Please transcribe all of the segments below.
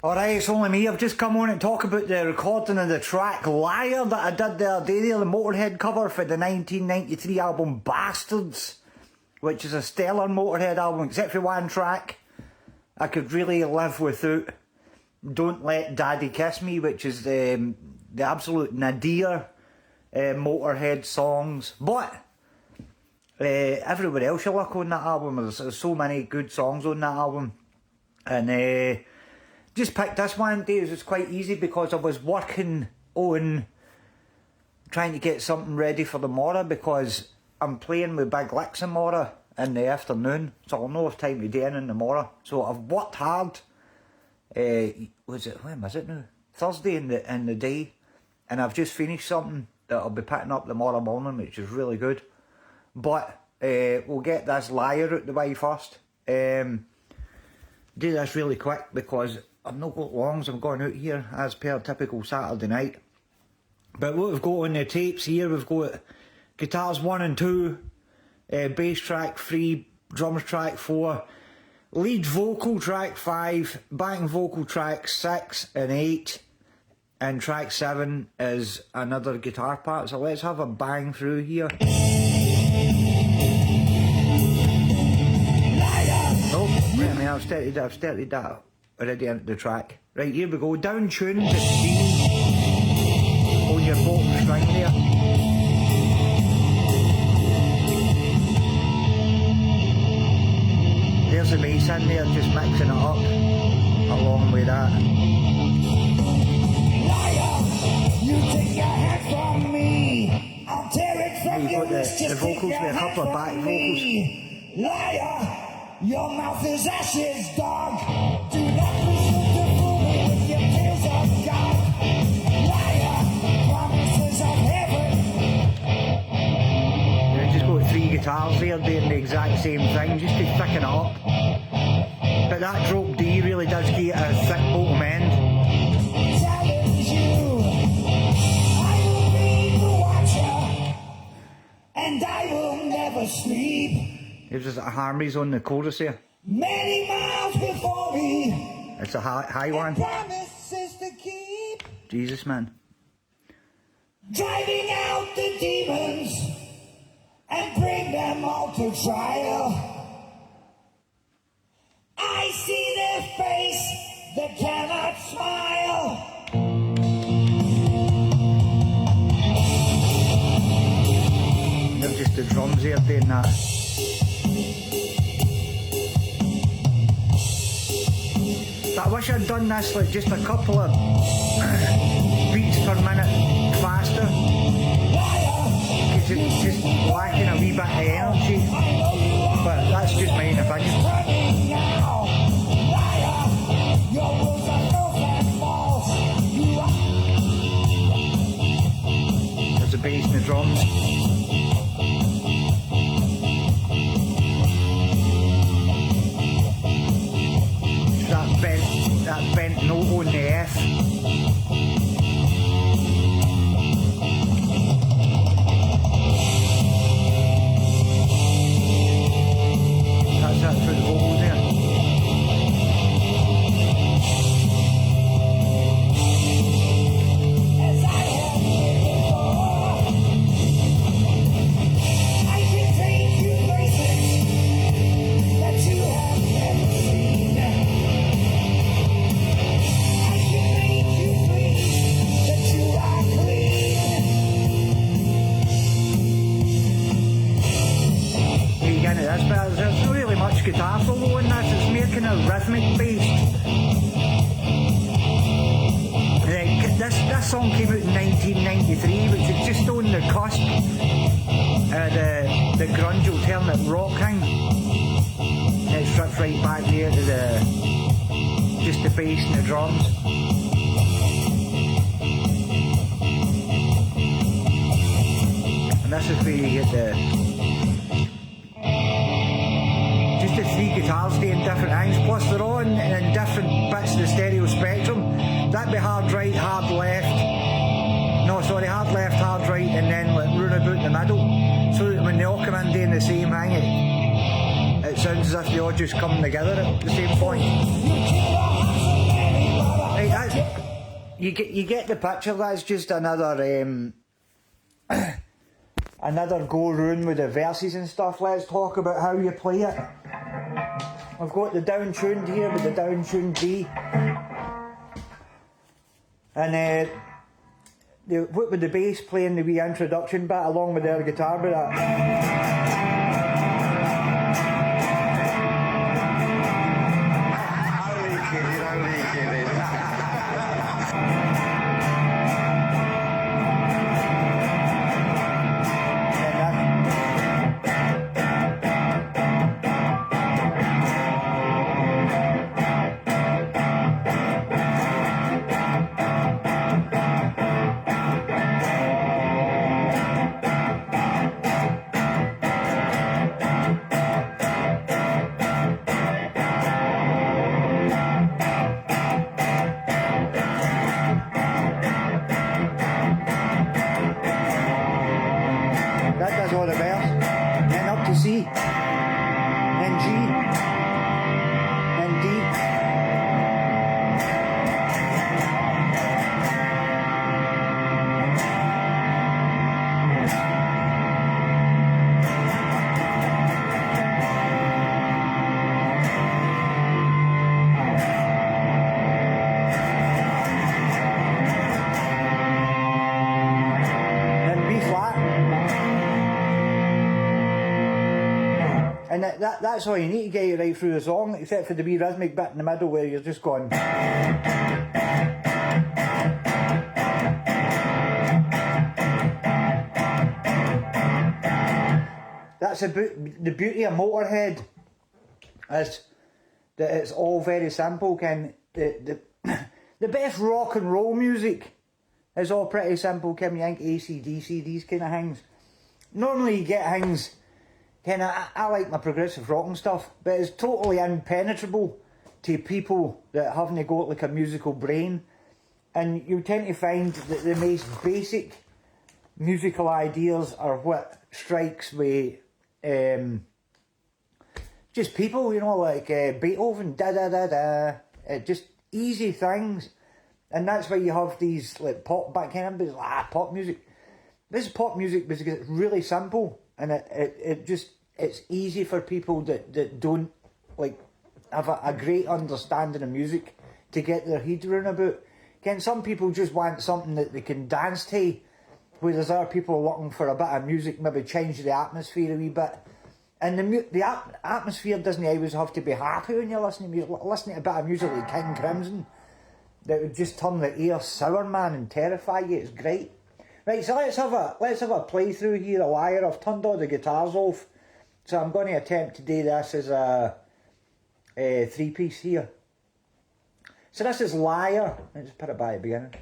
Alright, it's only me. I've just come on and talk about the recording of the track Liar that I did the other day there, the Motörhead cover for the 1993 album Bastards, which is a stellar Motörhead album, except for one track I could really live without. Don't Let Daddy Kiss Me, which is the absolute nadir Motörhead songs. But everybody else you look on that album, there's so many good songs on that album. And just picked this one today. It was quite easy because I was working on trying to get something ready for tomorrow, because I'm playing with Big Licks tomorrow in the afternoon, so I'll know if time to do anything tomorrow. So I've worked hard. When was it now? Thursday in the day, and I've just finished something that I'll be picking up tomorrow morning, which is really good. But we'll get this Liar out the way first. Do this really quick because I've not got long, so I'm going out here as per typical Saturday night. But what we've got on the tapes here, we've got guitars 1 and 2, bass track 3, drums track 4, lead vocal track 5, backing vocal track 6 and 8, and track 7 is another guitar part. So let's have a bang through here. Oh, wait a minute, I've started that already into the track. Right, here we go, down tune to C on your bottom string there. There's the bass in there, just mixing it up along with that. Liar, you take your hand from me, I'll tear it from You've your got wrist, the vocals with a couple of back vocals. Liar, your mouth is ashes, dog. Do not listen to fool me with your tears of God. Liar, promises of heaven. You've just got 3 guitars there doing the exact same thing, just to thicken it up. But that drop D really does get a thick bottom end. Challenge you, I will be the watcher, and I will never sleep. There's just harmonies on the chorus here. Many miles before me. It's a high one. Promises to keep. Jesus, man. Driving out the demons and bring them all to trial. I see their face, they cannot smile. There's just the drums there doing that. I wish I'd done this like just a couple of beats per minute faster, because it's just lacking a wee bit of energy, but that's just my own opinion. There's the bass and the drums. That bent note on the F. That's that through the vocals there. As I have said before, I can take you places that you have never seen. There's not really much guitar solo in this, it's more kind of rhythmic based. This song came out in 1993, which is just on the cusp of the grunge alternate rock thing. And it strips right back there to just the bass and the drums. And this is where you get the 3 guitars doing different things, plus they're on in different bits of the stereo spectrum. That'd be hard right, hard left. No, sorry, hard left, hard right, and then like roundabout in the middle. So that when they all come in doing the same thing, it sounds as if they all just come together at the same point. you get the picture. That's just another another go round with the verses and stuff. Let's talk about how you play it. I've got the down tuned here with the down tuned D, and with the bass playing the wee introduction bit along with their guitar with that. That does all the bells. Then up to C, then G, then D. Then B flat. And that's all you need to get you right through the song, except for the wee rhythmic bit in the middle where you're just going. That's the beauty of Motörhead, is that it's all very simple. The best rock and roll music is all pretty simple. You think AC/DC, these kind of things. Normally you get things. I like my progressive rock and stuff, but it's totally impenetrable to people that haven't got like a musical brain, and you tend to find that the most basic musical ideas are what strikes with just people, you know, like Beethoven, da da da da, just easy things, and that's why you have these like pop back in, pop music. This is pop music because it's really simple, and it's easy for people that don't like have a great understanding of music to get their head around about. Again, some people just want something that they can dance to, whereas other people are looking for a bit of music, maybe change the atmosphere a wee bit. And the atmosphere doesn't always have to be happy when you're listening to music. Listening to a bit of music like King Crimson, that would just turn the air sour, man, and terrify you. It's great. Right, so let's have a playthrough here, a Liar. I've turned all the guitars off, so I'm going to attempt to do this as a three-piece here. So this is Liar. Let's just put it back at the beginning.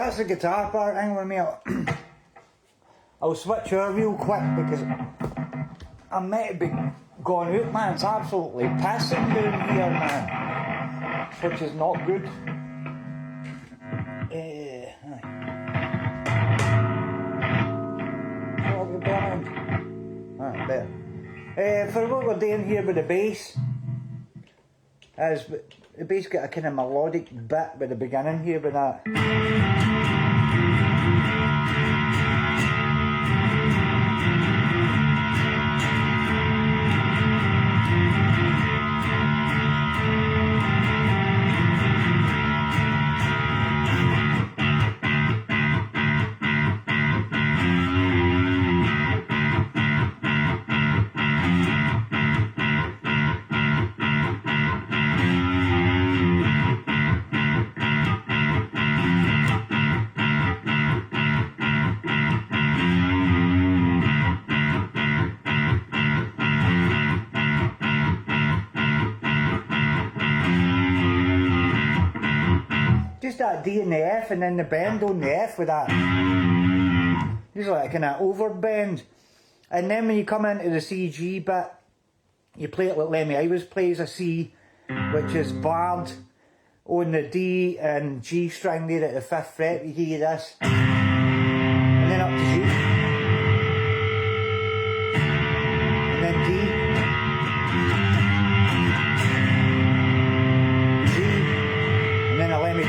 that's the guitar part. Hang with me. I'll switch over real quick because I'm meant to be going out, man. It's absolutely pissing down here, man. Which is not good. Better. For what we're doing here with the bass, is the bass got a kind of melodic bit with the beginning here with that. Just that D and the F and then the bend on the F with that. Just like a kind of overbend. And then when you come into the C G bit, you play it like Lemmy Ivers plays a C, which is barred on the D and G string there at the 5th fret. You hear this. And then up to G. And then D. G. And then a Lemmy D.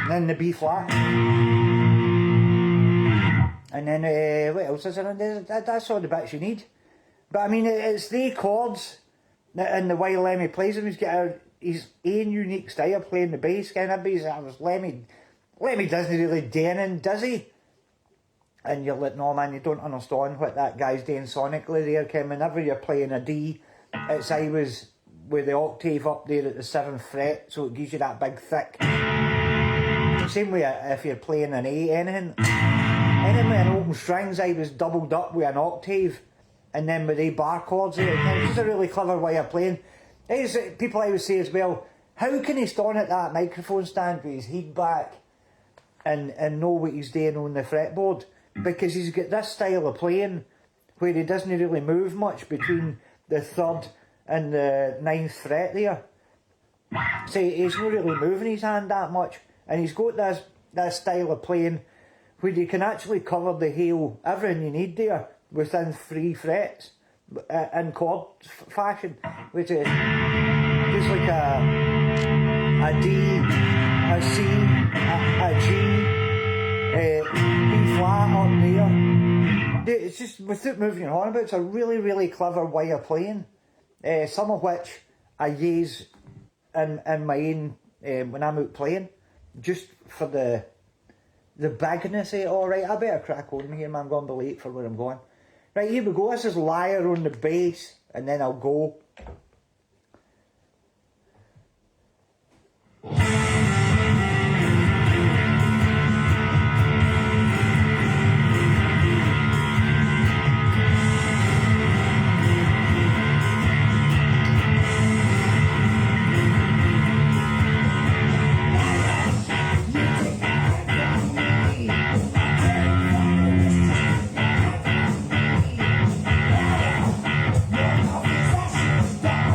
And the B flat, and then what else is there? That's all the bits you need. But I mean, it's the chords, and the way Lemmy plays them. He's got his own unique style playing the bass. Kind of bass. Lemmy doesn't really do anything, does he? And you're like, no man, you don't understand what that guy's doing sonically there. Ken, whenever you're playing a D, it's always with the octave up there at the 7th fret, so it gives you that big thick. Same way if you're playing an A, anything with an open strings, I was doubled up with an octave, and then with the bar chords there. It's just a really clever way of playing. People always say as well, how can he stand at that microphone stand with his head back and know what he's doing on the fretboard? Because he's got this style of playing where he doesn't really move much between the 3rd and the 9th fret there. So he's not really moving his hand that much. And he's got this style of playing where you can actually cover the whole, everything you need there within 3 frets in chord fashion, which is just like a D, a C, a G, B flat up there. It's just without moving your horn about. It's a really, really clever way of playing. Some of which I use in my own when I'm out playing. Just for the bigness of it. Alright, I better crack on here, man. I'm going to be late for where I'm going. Right, here we go. This is Liar on the bass, and then I'll go. Your mouth is ashes, dog.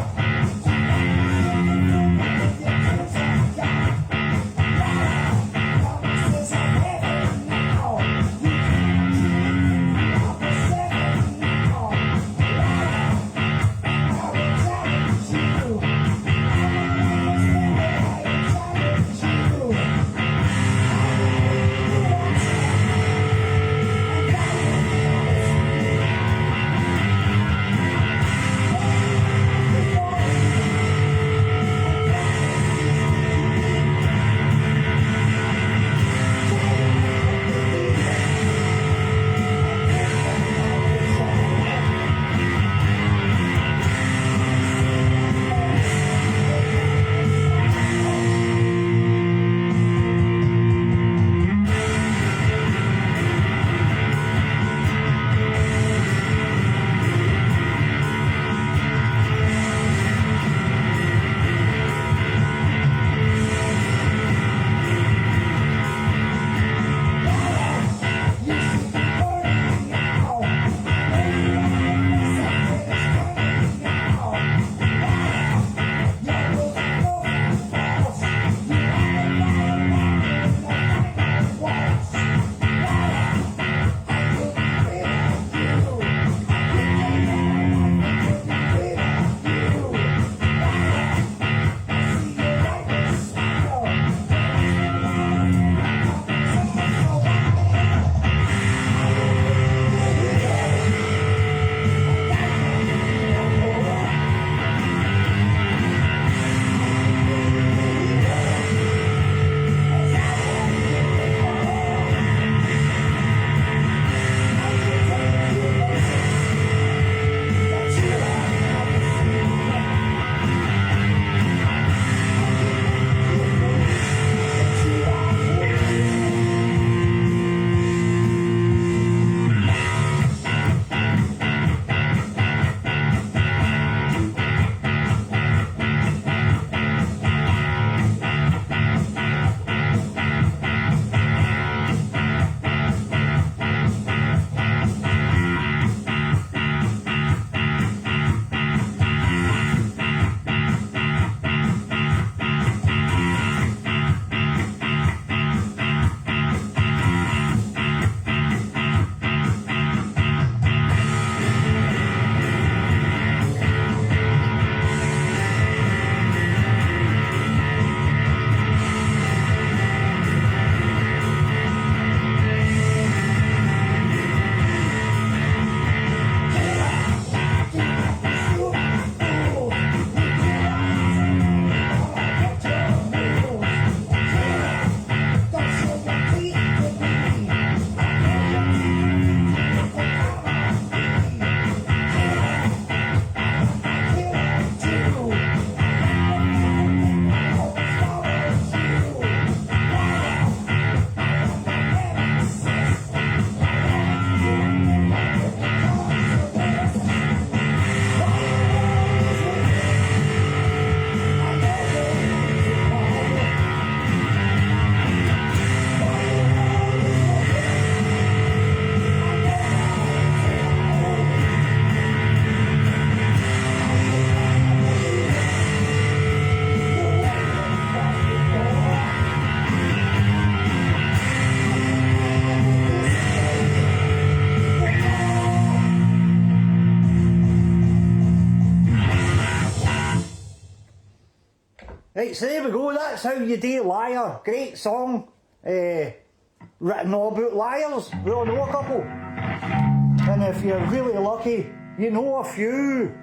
Right, so there we go, that's how you do Liar. Great song. Written all about liars. We all know a couple. And if you're really lucky, you know a few.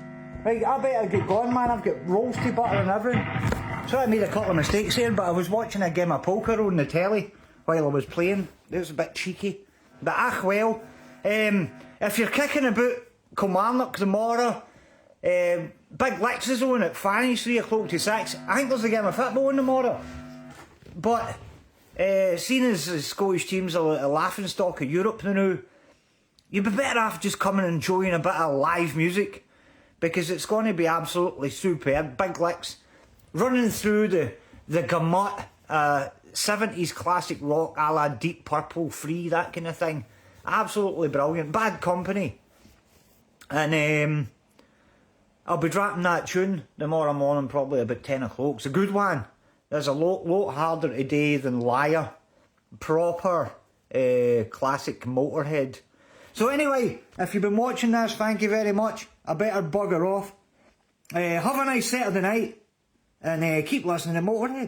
Right, I better get going, man. I've got roasted butter and everything. So I made a couple of mistakes here, but I was watching a game of poker on the telly while I was playing. It was a bit cheeky. But well. If you're kicking about Kilmarnock tomorrow, Big Licks is on at Fanny's 3 o'clock to 6. I think there's a game of football on tomorrow. But seeing as the Scottish team's a laughing stock of Europe now, you'd be better off just coming and enjoying a bit of live music, because it's going to be absolutely superb. Big Licks running through the gamut, 70s classic rock a la Deep Purple, Free, that kind of thing. Absolutely brilliant. Bad Company. And I'll be dropping that tune tomorrow morning, probably about 10 o'clock. It's a good one. There's a lot harder today than Liar. Proper classic Motörhead. So anyway, if you've been watching this, thank you very much. I better bugger off. Have a nice Saturday night, and keep listening to Motörhead.